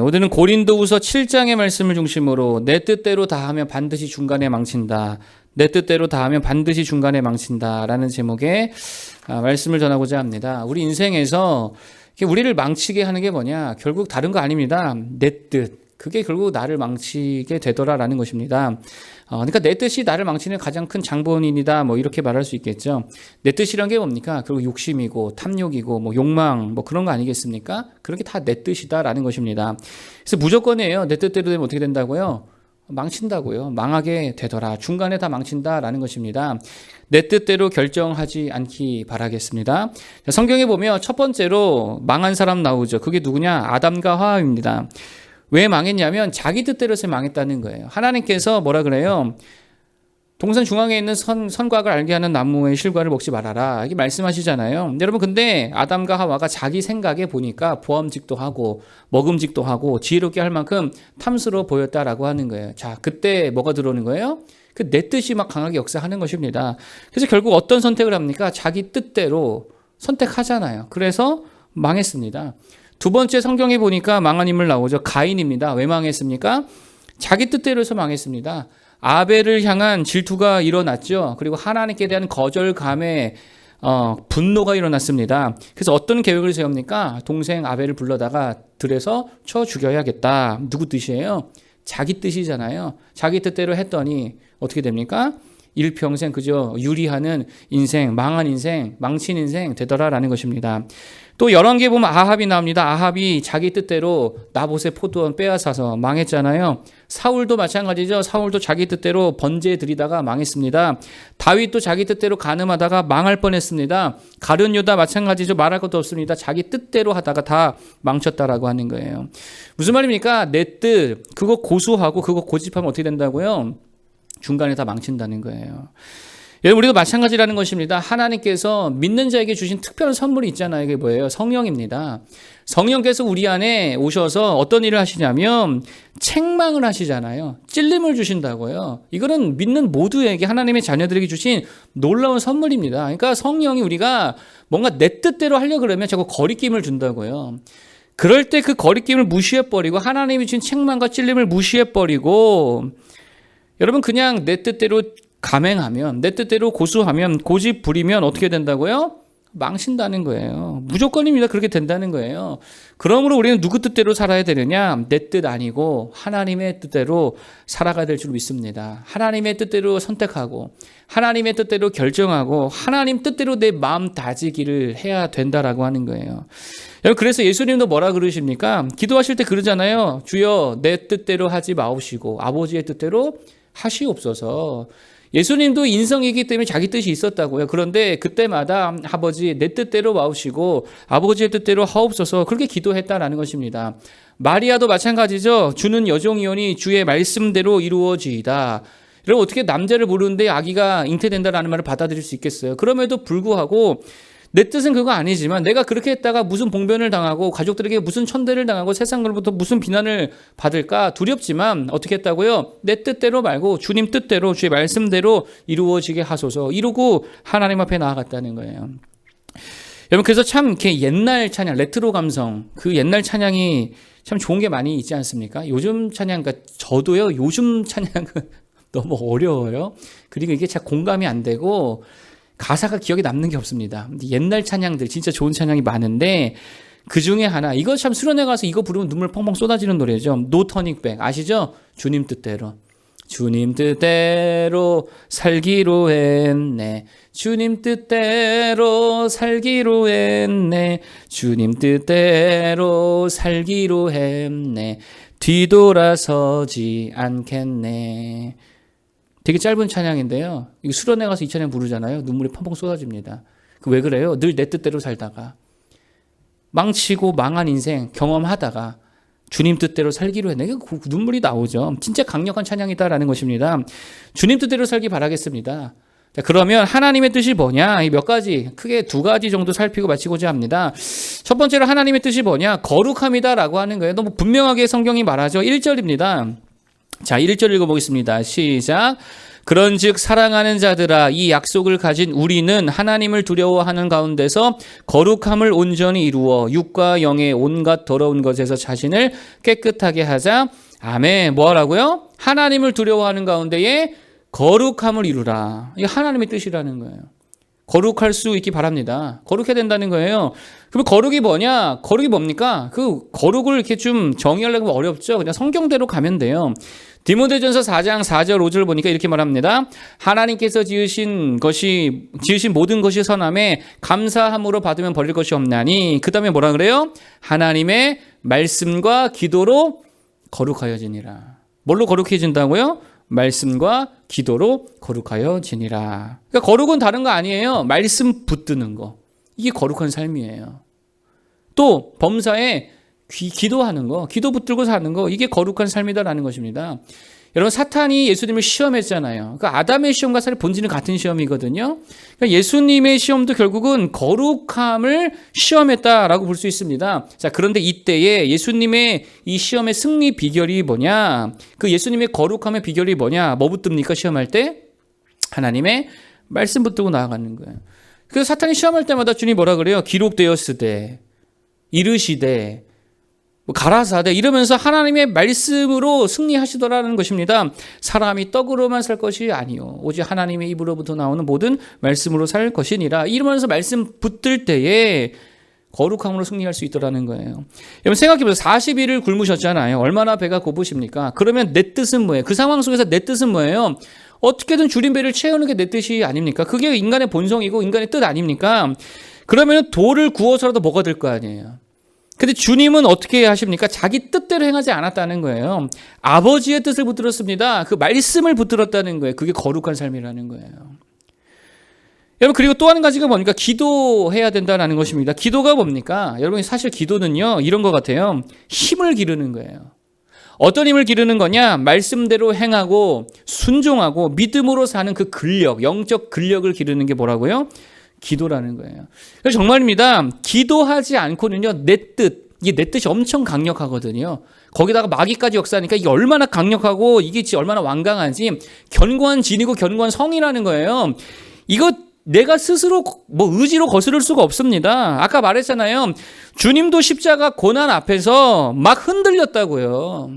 오늘은 고린도후서 7장의 말씀을 중심으로 내 뜻대로 다 하면 반드시 중간에 망친다. 내 뜻대로 다 하면 반드시 중간에 망친다. 라는 제목의 말씀을 전하고자 합니다. 우리 인생에서 우리를 망치게 하는 게 뭐냐? 결국 다른 거 아닙니다. 내 뜻. 그게 결국 나를 망치게 되더라라는 것입니다. 그러니까 내 뜻이 나를 망치는 가장 큰 장본인이다. 뭐 이렇게 말할 수 있겠죠. 내 뜻이란 게 뭡니까? 결국 욕심이고 탐욕이고 뭐 욕망 뭐 그런 거 아니겠습니까? 그런 게 다 내 뜻이다라는 것입니다. 그래서 무조건이에요. 내 뜻대로 되면 어떻게 된다고요? 망친다고요. 망하게 되더라. 중간에 다 망친다라는 것입니다. 내 뜻대로 결정하지 않기 바라겠습니다. 성경에 보면 첫 번째로 망한 사람 나오죠. 그게 누구냐? 아담과 하와입니다. 왜 망했냐면 자기 뜻대로 해서 망했다는 거예요. 하나님께서 뭐라 그래요? 동산 중앙에 있는 선과를 알게 하는 나무의 실과를 먹지 말아라. 이렇게 말씀하시잖아요. 여러분 근데 아담과 하와가 자기 생각에 보니까 보암직도 하고 먹음직도 하고 지혜롭게 할 만큼 탐스러워 보였다라고 하는 거예요. 자, 그때 뭐가 들어오는 거예요? 그 내 뜻이 막 강하게 역사하는 것입니다. 그래서 결국 어떤 선택을 합니까? 자기 뜻대로 선택하잖아요. 그래서 망했습니다. 두 번째 성경에 보니까 망한 인물 나오죠. 가인입니다. 왜 망했습니까? 자기 뜻대로 해서 망했습니다. 아벨을 향한 질투가 일어났죠. 그리고 하나님께 대한 거절감에 분노가 일어났습니다. 그래서 어떤 계획을 세웁니까? 동생 아벨을 불러다가 들에서 쳐 죽여야겠다. 누구 뜻이에요? 자기 뜻이잖아요. 자기 뜻대로 했더니 어떻게 됩니까? 일평생 그저 유리하는 인생, 망한 인생, 망친 인생 되더라라는 것입니다. 또 열왕기에 보면 아합이 나옵니다. 아합이 자기 뜻대로 나봇의 포도원 빼앗아서 망했잖아요. 사울도 마찬가지죠. 사울도 자기 뜻대로 번제에 들이다가 망했습니다. 다윗도 자기 뜻대로 간음하다가 망할 뻔했습니다. 가룟 유다 마찬가지죠. 말할 것도 없습니다. 자기 뜻대로 하다가 다 망쳤다라고 하는 거예요. 무슨 말입니까? 내 뜻, 그거 고수하고 그거 고집하면 어떻게 된다고요? 중간에 다 망친다는 거예요. 여러분 우리도 마찬가지라는 것입니다. 하나님께서 믿는 자에게 주신 특별한 선물이 있잖아요. 이게 뭐예요? 성령입니다. 성령께서 우리 안에 오셔서 어떤 일을 하시냐면 책망을 하시잖아요. 찔림을 주신다고요. 이거는 믿는 모두에게 하나님의 자녀들에게 주신 놀라운 선물입니다. 그러니까 성령이 우리가 뭔가 내 뜻대로 하려고 그러면 자꾸 거리낌을 준다고요. 그럴 때 그 거리낌을 무시해버리고 하나님이 주신 책망과 찔림을 무시해버리고 여러분 그냥 내 뜻대로 감행하면 내 뜻대로 고수하면 고집 부리면 어떻게 된다고요? 망신다는 거예요. 무조건입니다. 그렇게 된다는 거예요. 그러므로 우리는 누구 뜻대로 살아야 되느냐? 내 뜻 아니고 하나님의 뜻대로 살아가야 될 줄 믿습니다. 하나님의 뜻대로 선택하고 하나님의 뜻대로 결정하고 하나님 뜻대로 내 마음 다지기를 해야 된다라고 하는 거예요. 그래서 예수님도 뭐라 그러십니까? 기도하실 때 그러잖아요. 주여 내 뜻대로 하지 마옵시고 아버지의 뜻대로 하시옵소서. 예수님도 인성이기 때문에 자기 뜻이 있었다고요. 그런데 그때마다 아버지 내 뜻대로 마옵시고 아버지의 뜻대로 하옵소서 그렇게 기도했다라는 것입니다. 마리아도 마찬가지죠. 주는 여종이오니 주의 말씀대로 이루어지이다. 여러분 어떻게 남자를 모르는데 아기가 잉태된다라는 말을 받아들일 수 있겠어요? 그럼에도 불구하고 내 뜻은 그거 아니지만 내가 그렇게 했다가 무슨 봉변을 당하고 가족들에게 무슨 천대를 당하고 세상으로부터 무슨 비난을 받을까 두렵지만 어떻게 했다고요? 내 뜻대로 말고 주님 뜻대로 주의 말씀대로 이루어지게 하소서 이루고 하나님 앞에 나아갔다는 거예요. 여러분 그래서 참 이렇게 옛날 찬양 레트로 감성 그 옛날 찬양이 참 좋은 게 많이 있지 않습니까? 요즘 찬양 그러니까 저도요 요즘 찬양은 너무 어려워요. 그리고 이게 잘 공감이 안 되고 가사가 기억에 남는 게 없습니다. 옛날 찬양들 진짜 좋은 찬양이 많은데 그 중에 하나 이거 참 수련회 가서 이거 부르면 눈물 펑펑 쏟아지는 노래죠. No Turning Back 아시죠? 주님 뜻대로 주님 뜻대로 살기로 했네 주님 뜻대로 살기로 했네 주님 뜻대로 살기로 했네 뒤돌아서지 않겠네. 되게 짧은 찬양인데요. 이거 수련회 가서 이 찬양 부르잖아요. 눈물이 펑펑 쏟아집니다. 왜 그래요? 늘 내 뜻대로 살다가 망치고 망한 인생 경험하다가 주님 뜻대로 살기로 했네. 눈물이 나오죠. 진짜 강력한 찬양이다라는 것입니다. 주님 뜻대로 살기 바라겠습니다. 자, 그러면 하나님의 뜻이 뭐냐? 이 몇 가지, 크게 두 가지 정도 살피고 마치고자 합니다. 첫 번째로 하나님의 뜻이 뭐냐? 거룩함이다라고 하는 거예요. 너무 분명하게 성경이 말하죠. 1절입니다. 자, 1절 읽어보겠습니다. 시작. 그런즉 사랑하는 자들아, 이 약속을 가진 우리는 하나님을 두려워하는 가운데서 거룩함을 온전히 이루어 육과 영의 온갖 더러운 것에서 자신을 깨끗하게 하자. 아멘. 뭐 하라고요? 하나님을 두려워하는 가운데에 거룩함을 이루라. 이게 하나님의 뜻이라는 거예요. 거룩할 수 있기 바랍니다. 거룩해야 된다는 거예요. 그럼 거룩이 뭐냐? 거룩이 뭡니까? 그 거룩을 이렇게 좀 정의하려고 하면 어렵죠. 그냥 성경대로 가면 돼요. 디모데전서 4장 4절 5절 보니까 이렇게 말합니다. 하나님께서 지으신 모든 것이 선함에 감사함으로 받으면 버릴 것이 없나니. 그 다음에 뭐라 그래요? 하나님의 말씀과 기도로 거룩하여지니라. 뭘로 거룩해진다고요? 말씀과 기도로 거룩하여지니라. 그러니까 거룩은 다른 거 아니에요. 말씀 붙드는 거. 이게 거룩한 삶이에요. 또 범사에 기도하는 거, 기도 붙들고 사는 거, 이게 거룩한 삶이다라는 것입니다. 여러분, 사탄이 예수님을 시험했잖아요. 그러니까 아담의 시험과 사실 본질은 같은 시험이거든요. 그러니까 예수님의 시험도 결국은 거룩함을 시험했다라고 볼 수 있습니다. 자, 그런데 이때에 예수님의 이 시험의 승리 비결이 뭐냐? 그 예수님의 거룩함의 비결이 뭐냐? 뭐 붙듭니까? 시험할 때? 하나님의 말씀 붙들고 나아가는 거예요. 그래서 사탄이 시험할 때마다 주님이 뭐라 그래요? 기록되었으되, 이르시되, 가라사대 이러면서 하나님의 말씀으로 승리하시더라는 것입니다. 사람이 떡으로만 살 것이 아니요 오직 하나님의 입으로부터 나오는 모든 말씀으로 살 것이니라. 이러면서 말씀 붙들 때에 거룩함으로 승리할 수 있더라는 거예요. 여러분 생각해보세요. 40일을 굶으셨잖아요. 얼마나 배가 고프십니까? 그러면 내 뜻은 뭐예요? 그 상황 속에서 내 뜻은 뭐예요? 어떻게든 줄인 배를 채우는 게 내 뜻이 아닙니까? 그게 인간의 본성이고 인간의 뜻 아닙니까? 그러면 돌을 구워서라도 먹어야 될 거 아니에요. 근데 주님은 어떻게 하십니까? 자기 뜻대로 행하지 않았다는 거예요. 아버지의 뜻을 붙들었습니다. 그 말씀을 붙들었다는 거예요. 그게 거룩한 삶이라는 거예요. 여러분, 그리고 또 한 가지가 뭡니까? 기도해야 된다는 것입니다. 기도가 뭡니까? 여러분, 사실 기도는요, 이런 것 같아요. 힘을 기르는 거예요. 어떤 힘을 기르는 거냐? 말씀대로 행하고 순종하고 믿음으로 사는 그 근력, 영적 근력을 기르는 게 뭐라고요? 기도라는 거예요. 그래서 정말입니다. 기도하지 않고는요, 이게 내 뜻이 엄청 강력하거든요. 거기다가 마귀까지 역사하니까 이게 얼마나 강력하고 이게 얼마나 완강한지 견고한 진이고 견고한 성이라는 거예요. 이거 내가 스스로 의지로 거스를 수가 없습니다. 아까 말했잖아요. 주님도 십자가 고난 앞에서 막 흔들렸다고요.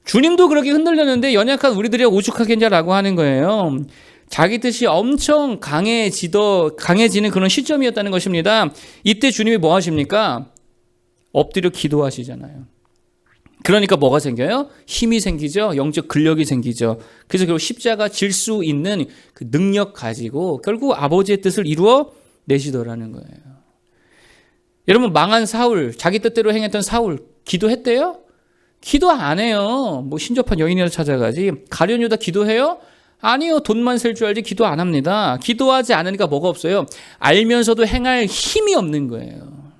주님도 그렇게 흔들렸는데 연약한 우리들이 오죽하겠냐라고 하는 거예요. 자기 뜻이 엄청 강해지는 그런 시점이었다는 것입니다. 이때 주님이 뭐 하십니까? 엎드려 기도하시잖아요. 그러니까 뭐가 생겨요? 힘이 생기죠. 영적 근력이 생기죠. 그래서 결국 십자가 질 수 있는 그 능력 가지고 결국 아버지의 뜻을 이루어 내시더라는 거예요. 여러분, 망한 사울, 자기 뜻대로 행했던 사울 기도했대요? 기도 안 해요. 신접한 여인이라도 찾아가지. 가룟 유다 기도해요? 아니요. 돈만 셀 줄 알지 기도 안 합니다. 기도하지 않으니까 뭐가 없어요? 알면서도 행할 힘이 없는 거예요.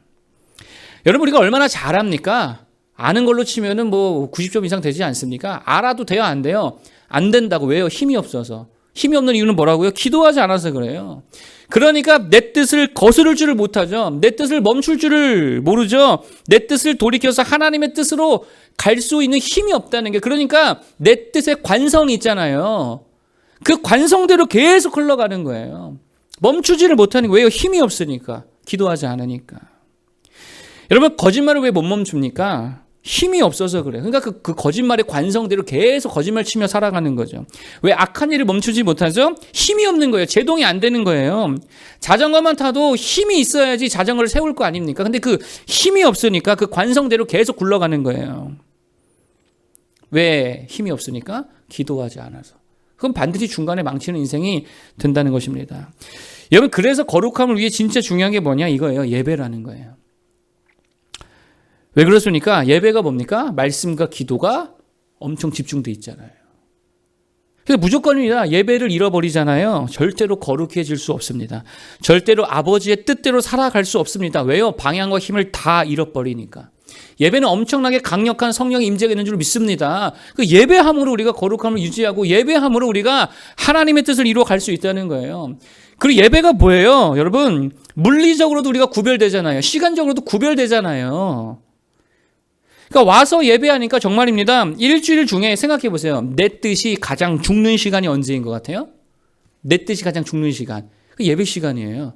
여러분, 우리가 얼마나 잘합니까? 아는 걸로 치면은 90점 이상 되지 않습니까? 알아도 돼요, 안 돼요? 안 된다고. 왜요? 힘이 없어서. 힘이 없는 이유는 뭐라고요? 기도하지 않아서 그래요. 그러니까 내 뜻을 거스를 줄을 못하죠. 내 뜻을 멈출 줄을 모르죠. 내 뜻을 돌이켜서 하나님의 뜻으로 갈 수 있는 힘이 없다는 게, 그러니까 내 뜻의 관성이 있잖아요. 그 관성대로 계속 흘러가는 거예요. 멈추지를 못하는 거예요. 힘이 없으니까. 기도하지 않으니까. 여러분, 거짓말을 왜 못 멈춥니까? 힘이 없어서 그래요. 그러니까 그 거짓말의 관성대로 계속 거짓말 치며 살아가는 거죠. 왜 악한 일을 멈추지 못하죠? 힘이 없는 거예요. 제동이 안 되는 거예요. 자전거만 타도 힘이 있어야지 자전거를 세울 거 아닙니까? 근데 그 힘이 없으니까 그 관성대로 계속 굴러가는 거예요. 왜 힘이 없으니까? 기도하지 않아서. 그럼 반드시 중간에 망치는 인생이 된다는 것입니다. 여러분, 그래서 거룩함을 위해 진짜 중요한 게 뭐냐? 이거예요. 예배라는 거예요. 왜 그렇습니까? 예배가 뭡니까? 말씀과 기도가 엄청 집중돼 있잖아요. 그래서 무조건입니다. 예배를 잃어버리잖아요. 절대로 거룩해질 수 없습니다. 절대로 아버지의 뜻대로 살아갈 수 없습니다. 왜요? 방향과 힘을 다 잃어버리니까. 예배는 엄청나게 강력한 성령의 임재가 있는 줄 믿습니다. 그 예배함으로 우리가 거룩함을 유지하고 예배함으로 우리가 하나님의 뜻을 이루어 갈 수 있다는 거예요. 그리고 예배가 뭐예요? 여러분, 물리적으로도 우리가 구별되잖아요. 시간적으로도 구별되잖아요. 그러니까 와서 예배하니까 정말입니다. 일주일 중에 생각해 보세요. 내 뜻이 가장 죽는 시간이 언제인 것 같아요? 내 뜻이 가장 죽는 시간. 그 예배 시간이에요.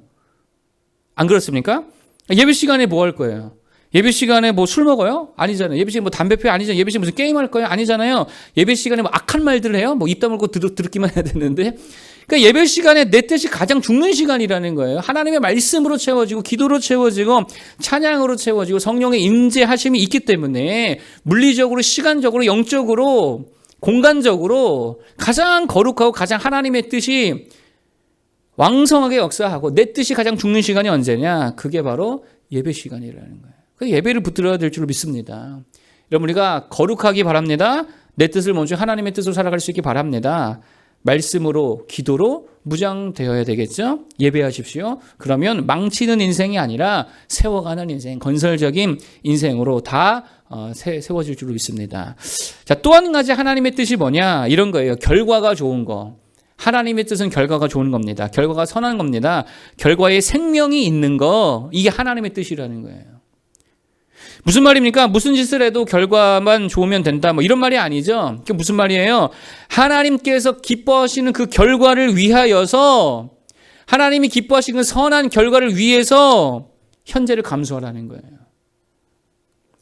안 그렇습니까? 예배 시간에 뭐 할 거예요? 예배 시간에 뭐 술 먹어요? 아니잖아요. 예배 시간에 뭐 담배 피워? 아니잖아요. 예배 시간에 무슨 게임 할 거예요? 아니잖아요. 예배 시간에 뭐 악한 말들 해요? 뭐 입 다물고 들었기만 해야 되는데. 그러니까 예배 시간에 내 뜻이 가장 죽는 시간이라는 거예요. 하나님의 말씀으로 채워지고 기도로 채워지고 찬양으로 채워지고 성령의 임재하심이 있기 때문에 물리적으로 시간적으로 영적으로 공간적으로 가장 거룩하고 가장 하나님의 뜻이 왕성하게 역사하고 내 뜻이 가장 죽는 시간이 언제냐? 그게 바로 예배 시간이라는 거예요. 그래서 예배를 붙들어야 될 줄 믿습니다. 여러분 우리가 거룩하기 바랍니다. 내 뜻을 먼저 하나님의 뜻으로 살아갈 수 있기 바랍니다. 말씀으로 기도로 무장되어야 되겠죠. 예배하십시오. 그러면 망치는 인생이 아니라 세워가는 인생, 건설적인 인생으로 다 세워질 줄 믿습니다. 자, 또 한 가지 하나님의 뜻이 뭐냐? 이런 거예요. 결과가 좋은 거. 하나님의 뜻은 결과가 좋은 겁니다. 결과가 선한 겁니다. 결과에 생명이 있는 거, 이게 하나님의 뜻이라는 거예요. 무슨 말입니까? 무슨 짓을 해도 결과만 좋으면 된다. 뭐 이런 말이 아니죠. 그게 무슨 말이에요? 하나님께서 기뻐하시는 그 결과를 위하여서 하나님이 기뻐하시는 선한 결과를 위해서 현재를 감수하라는 거예요.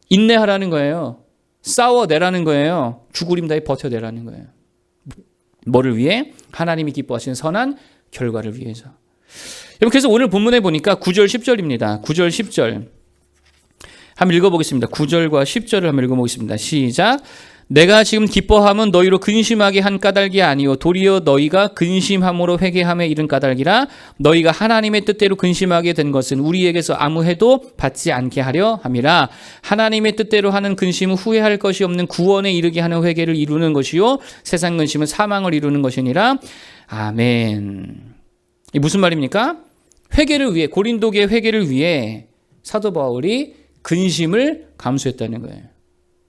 인내하라는 거예요. 싸워내라는 거예요. 죽으림 다해 버텨내라는 거예요. 뭐를 위해? 하나님이 기뻐하시는 선한 결과를 위해서. 여러분 그래서 오늘 본문에 보니까 9절 10절입니다. 9절 10절 한번 읽어보겠습니다. 9절과 10절을 한번 읽어보겠습니다. 시작. 내가 지금 기뻐함은 너희로 근심하게 한 까닭이 아니요 도리어 너희가 근심함으로 회개함에 이른 까닭이라. 너희가 하나님의 뜻대로 근심하게 된 것은 우리에게서 아무 해도 받지 않게 하려 함이라. 하나님의 뜻대로 하는 근심은 후회할 것이 없는 구원에 이르게 하는 회개를 이루는 것이요 세상 근심은 사망을 이루는 것이니라. 아멘. 이 무슨 말입니까? 회개를 위해, 고린도교의 회개를 위해 사도 바울이 근심을 감수했다는 거예요.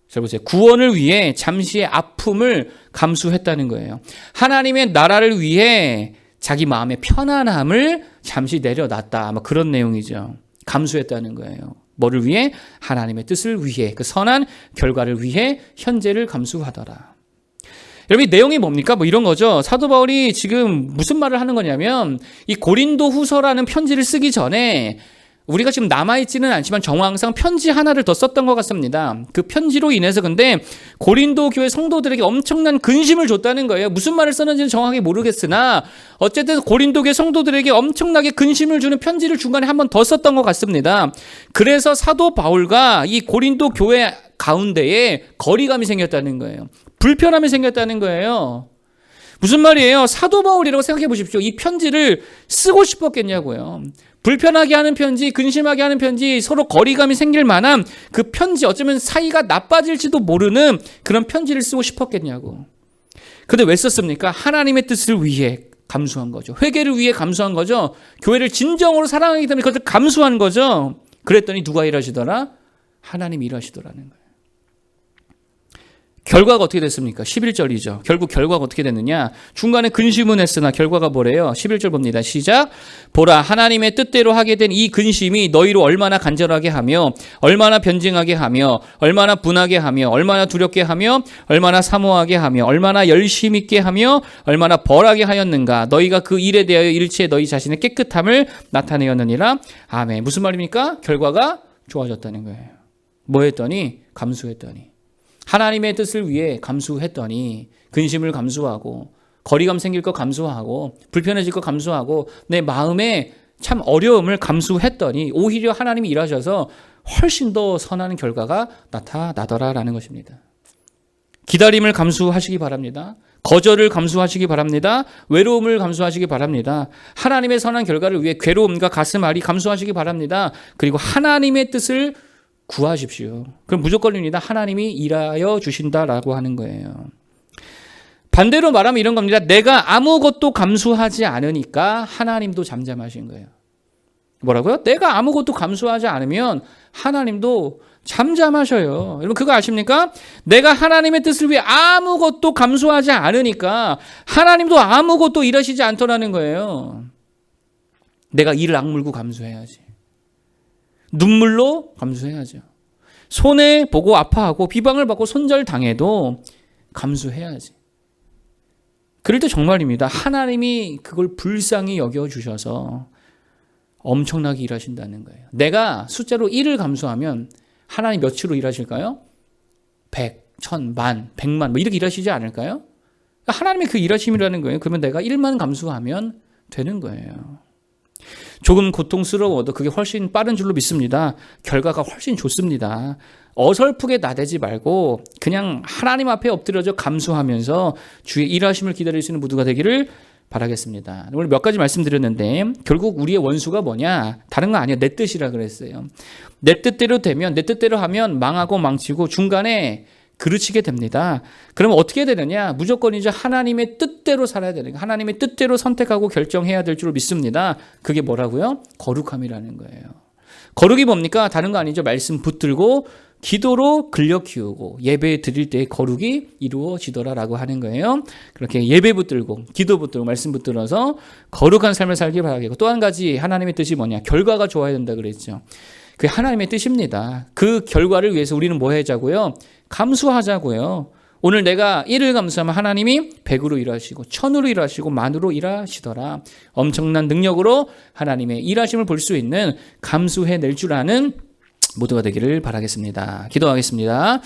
잘 보세요. 구원을 위해 잠시의 아픔을 감수했다는 거예요. 하나님의 나라를 위해 자기 마음의 편안함을 잠시 내려놨다. 아마 그런 내용이죠. 감수했다는 거예요. 뭐를 위해? 하나님의 뜻을 위해, 그 선한 결과를 위해 현재를 감수하더라. 여러분, 이 내용이 뭡니까? 뭐 이런 거죠. 사도 바울이 지금 무슨 말을 하는 거냐면, 이 고린도 후서라는 편지를 쓰기 전에 우리가 지금 남아있지는 않지만 정황상 편지 하나를 더 썼던 것 같습니다. 그 편지로 인해서 근데 고린도 교회 성도들에게 엄청난 근심을 줬다는 거예요. 무슨 말을 썼는지는 정확하게 모르겠으나 어쨌든 고린도 교회 성도들에게 엄청나게 근심을 주는 편지를 중간에 한 번 더 썼던 것 같습니다. 그래서 사도 바울과 이 고린도 교회 가운데에 거리감이 생겼다는 거예요. 불편함이 생겼다는 거예요. 무슨 말이에요? 사도 바울이라고 생각해 보십시오. 이 편지를 쓰고 싶었겠냐고요. 불편하게 하는 편지, 근심하게 하는 편지, 서로 거리감이 생길 만한 그 편지, 어쩌면 사이가 나빠질지도 모르는 그런 편지를 쓰고 싶었겠냐고. 근데 왜 썼습니까? 하나님의 뜻을 위해 감수한 거죠. 회개를 위해 감수한 거죠. 교회를 진정으로 사랑하기 때문에 그것을 감수한 거죠. 그랬더니 누가 일하시더라? 하나님이 일하시더라는 거예요. 결과가 어떻게 됐습니까? 11절이죠. 결국 결과가 어떻게 됐느냐? 중간에 근심은 했으나 결과가 뭐래요? 11절 봅니다. 시작. 보라, 하나님의 뜻대로 하게 된 이 근심이 너희로 얼마나 간절하게 하며 얼마나 변증하게 하며 얼마나 분하게 하며 얼마나 두렵게 하며 얼마나 사모하게 하며 얼마나 열심 있게 하며 얼마나 벌하게 하였는가. 너희가 그 일에 대하여 일체에 너희 자신의 깨끗함을 나타내었느니라. 아멘. 무슨 말입니까? 결과가 좋아졌다는 거예요. 뭐 했더니? 감수했더니. 하나님의 뜻을 위해 감수했더니 근심을 감수하고 거리감 생길 거 감수하고 불편해질 거 감수하고 내 마음에 참 어려움을 감수했더니 오히려 하나님이 일하셔서 훨씬 더 선한 결과가 나타나더라라는 것입니다. 기다림을 감수하시기 바랍니다. 거절을 감수하시기 바랍니다. 외로움을 감수하시기 바랍니다. 하나님의 선한 결과를 위해 괴로움과 가슴앓이 감수하시기 바랍니다. 그리고 하나님의 뜻을 구하십시오. 그럼 무조건입니다. 하나님이 일하여 주신다라고 하는 거예요. 반대로 말하면 이런 겁니다. 내가 아무것도 감수하지 않으니까 하나님도 잠잠하신 거예요. 뭐라고요? 내가 아무것도 감수하지 않으면 하나님도 잠잠하셔요. 여러분 그거 아십니까? 내가 하나님의 뜻을 위해 아무것도 감수하지 않으니까 하나님도 아무것도 일하시지 않더라는 거예요. 내가 이를 악물고 감수해야지. 눈물로 감수해야죠. 손해보고 아파하고 비방을 받고 손절당해도 감수해야지. 그럴 때 정말입니다. 하나님이 그걸 불쌍히 여겨주셔서 엄청나게 일하신다는 거예요. 내가 숫자로 1을 감수하면 하나님 몇으로 일하실까요? 100, 1000, 만, 100만 뭐 이렇게 일하시지 않을까요? 하나님의 그 일하심이라는 거예요. 그러면 내가 1만 감수하면 되는 거예요. 조금 고통스러워도 그게 훨씬 빠른 줄로 믿습니다. 결과가 훨씬 좋습니다. 어설프게 나대지 말고 그냥 하나님 앞에 엎드려져 감수하면서 주의 일하심을 기다릴 수 있는 모두가 되기를 바라겠습니다. 오늘 몇 가지 말씀드렸는데 결국 우리의 원수가 뭐냐? 다른 거 아니에요. 내 뜻이라 그랬어요. 내 뜻대로 되면, 내 뜻대로 하면 망하고 망치고 중간에 그르치게 됩니다. 그러면 어떻게 되느냐? 무조건 이제 하나님의 뜻대로 살아야 되는 거예요. 하나님의 뜻대로 선택하고 결정해야 될 줄 믿습니다. 그게 뭐라고요? 거룩함이라는 거예요. 거룩이 뭡니까? 다른 거 아니죠. 말씀 붙들고 기도로 근력 키우고 예배 드릴 때 거룩이 이루어지더라라고 하는 거예요. 그렇게 예배 붙들고 기도 붙들고 말씀 붙들어서 거룩한 삶을 살기 바라겠고, 또 한 가지 하나님의 뜻이 뭐냐? 결과가 좋아야 된다 그랬죠. 그게 하나님의 뜻입니다. 그 결과를 위해서 우리는 뭐 하자고요? 감수하자고요. 오늘 내가 1을 감수하면 하나님이 100으로 일하시고 1000으로 일하시고 만으로 일하시더라. 엄청난 능력으로 하나님의 일하심을 볼 수 있는 감수해낼 줄 아는 모두가 되기를 바라겠습니다. 기도하겠습니다.